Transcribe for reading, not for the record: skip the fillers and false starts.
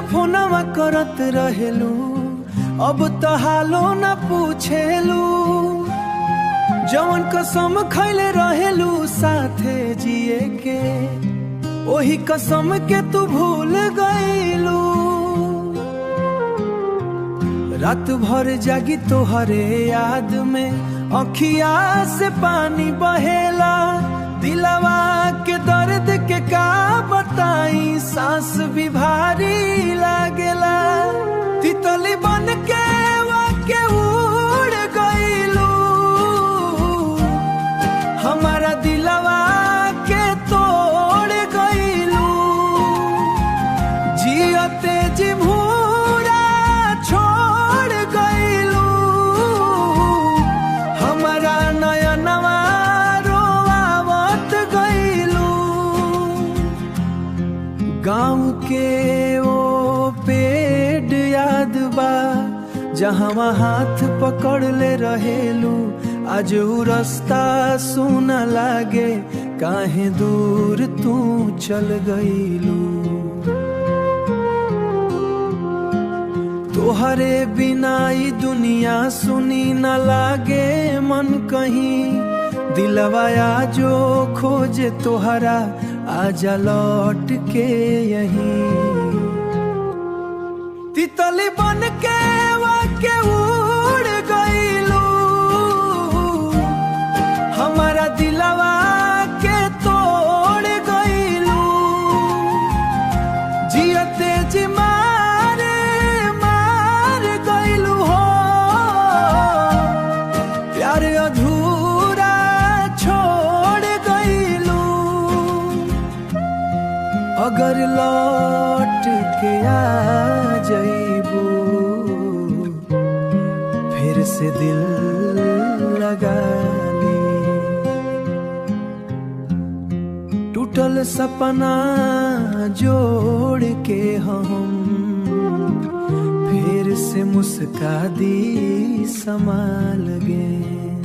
फोनवा करत रहेलू, अब तो हालो न पूछेलू। जवन कसम खैले रहेलू साथे जिए के, ओही कसम के तू भूल गईलू। रात भर जागी तोहरे याद में, अखिया से पानी बहेला। दिलवा के दर्द के का बताई, सांस भी भारी लागेला। तितली बन के वाके उड़ गईलू, हमारा दिलवा के तोड़ गईलू। जियते जी भूरा छोड़ गईलू, हमारा नयनवा रोवावत गईलू। गाँव के ओ पेड़ याद बा, जहाँ हाथ पकड़ ले रहेलू। आज उ रास्ता सुना लागे, काहे दूर तू चल गईलू। तोहरे बिना ई दुनिया सुनी न लागे मन कहीं। दिलवा जो खोजे तोहरा, आजा लौट के यहीं। तितली बन के वाके उड़ गईलू, हमारा दिलवा के तोड़ गईलू। जियते जी मार गईलू हो, प्यार अधूरा छोड़ गईलू। अगर लौट के आ जाइबू, फिर से दिल लगा ली। टूटल सपना जोड़ के हम, फिर से मुस्का दी संभाल गए।